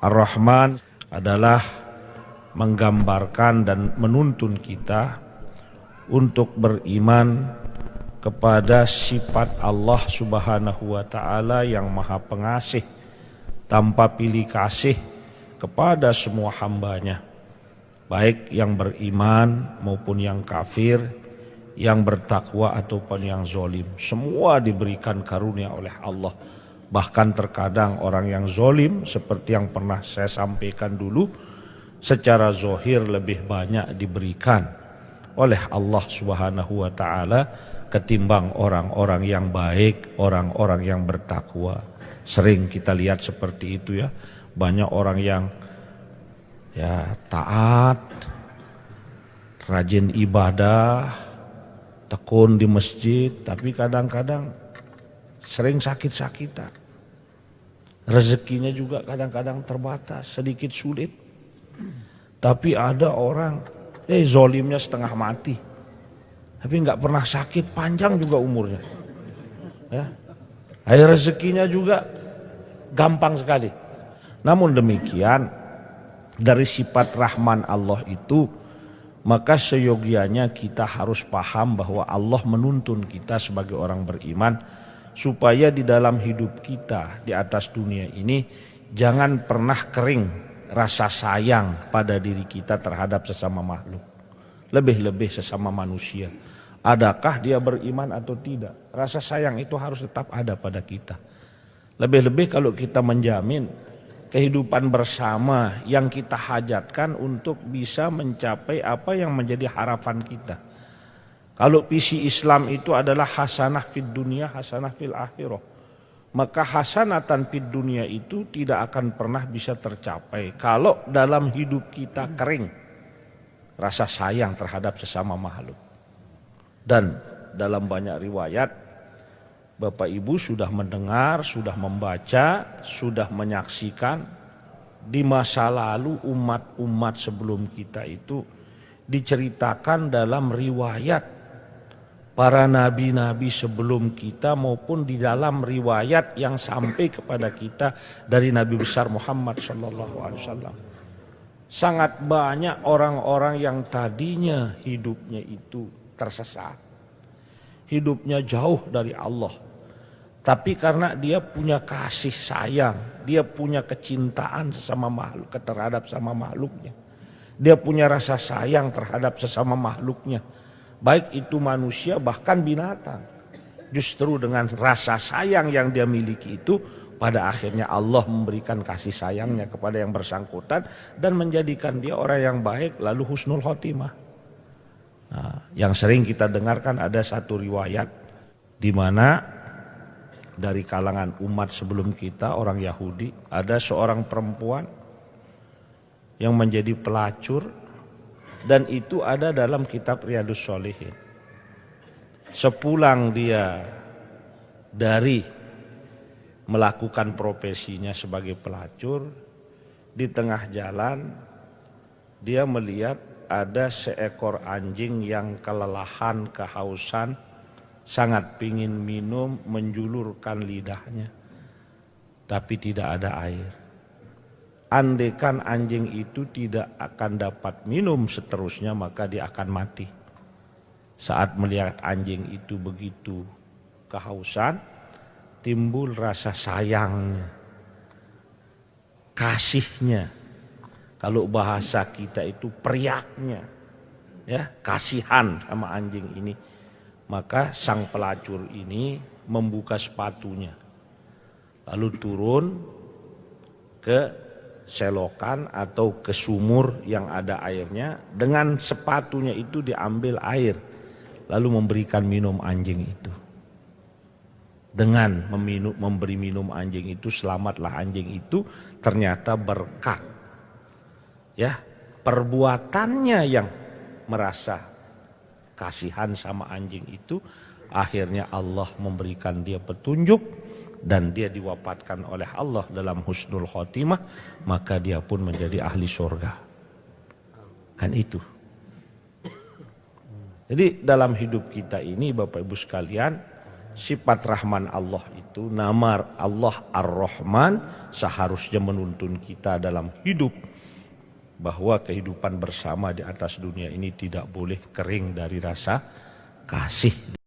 Ar-Rahman adalah menggambarkan dan menuntun kita untuk beriman kepada sifat Allah Subhanahu wa Ta'ala yang Maha Pengasih, tanpa pilih kasih kepada semua hambanya, baik yang beriman maupun yang kafir, yang bertakwa ataupun yang zolim. Semua diberikan karunia oleh Allah. Bahkan terkadang orang yang zolim, seperti yang pernah saya sampaikan dulu, secara zohir lebih banyak diberikan oleh Allah Subhanahu wa Ta'ala ketimbang orang-orang yang baik, orang-orang yang bertakwa. Sering kita lihat seperti itu ya. Banyak orang yang taat, rajin ibadah, tekun di masjid, tapi kadang-kadang sering sakit-sakitan. Rezekinya juga kadang-kadang terbatas, sedikit sulit. Tapi ada orang zolimnya setengah mati, tapi nggak pernah sakit, panjang juga umurnya. Ya, rezekinya juga gampang sekali. Namun demikian, dari sifat Rahman Allah itu, maka seyogianya kita harus paham bahwa Allah menuntun kita sebagai orang beriman supaya di dalam hidup kita di atas dunia ini jangan pernah kering rasa sayang pada diri kita terhadap sesama makhluk, lebih-lebih sesama manusia. Adakah dia beriman atau tidak, rasa sayang itu harus tetap ada pada kita. Lebih-lebih kalau kita menjamin kehidupan bersama yang kita hajatkan untuk bisa mencapai apa yang menjadi harapan kita. Kalau visi Islam itu adalah hasanah fid dunia, hasanah fil akhirah, maka hasanatan fid dunia itu tidak akan pernah bisa tercapai kalau dalam hidup kita kering rasa sayang terhadap sesama makhluk. Dan dalam banyak riwayat, Bapak Ibu sudah mendengar, sudah membaca, sudah menyaksikan di masa lalu umat-umat sebelum kita itu diceritakan dalam riwayat para nabi-nabi sebelum kita maupun di dalam riwayat yang sampai kepada kita dari Nabi besar Muhammad SAW. Sangat banyak orang-orang yang tadinya hidupnya itu tersesat, hidupnya jauh dari Allah, tapi karena dia punya kasih sayang, dia punya kecintaan sesama makhluk terhadap sama makhluknya, dia punya rasa sayang terhadap sesama makhluknya, baik itu manusia bahkan binatang. Justru dengan rasa sayang yang dia miliki itu, pada akhirnya Allah memberikan kasih sayangnya kepada yang bersangkutan dan menjadikan dia orang yang baik, lalu husnul khotimah. Nah, yang sering kita dengarkan ada satu riwayat di mana dari kalangan umat sebelum kita, orang Yahudi, ada seorang perempuan yang menjadi pelacur. Dan itu ada dalam kitab Riyadhus Shalihin. Sepulang dia dari melakukan profesinya sebagai pelacur, di tengah jalan dia melihat ada seekor anjing yang kelelahan, kehausan, sangat pingin minum, menjulurkan lidahnya, tapi tidak ada air. Andaikan anjing itu tidak akan dapat minum seterusnya, maka dia akan mati. Saat melihat anjing itu begitu kehausan, timbul rasa sayangnya, kasihnya. Kalau bahasa kita itu periaknya, ya, kasihan sama anjing ini. Maka sang pelacur ini membuka sepatunya, lalu turun ke selokan atau ke sumur yang ada airnya, dengan sepatunya itu diambil air lalu memberikan minum anjing itu. Dengan memberi minum anjing itu, selamatlah anjing itu. Ternyata berkat ya perbuatannya yang merasa kasihan sama anjing itu, akhirnya Allah memberikan dia petunjuk dan dia diwafatkan oleh Allah dalam husnul khotimah, maka dia pun menjadi ahli surga. Kan itu. Jadi dalam hidup kita ini Bapak Ibu sekalian, sifat Rahman Allah itu, nama Allah Ar-Rahman seharusnya menuntun kita dalam hidup, bahwa kehidupan bersama di atas dunia ini tidak boleh kering dari rasa kasih.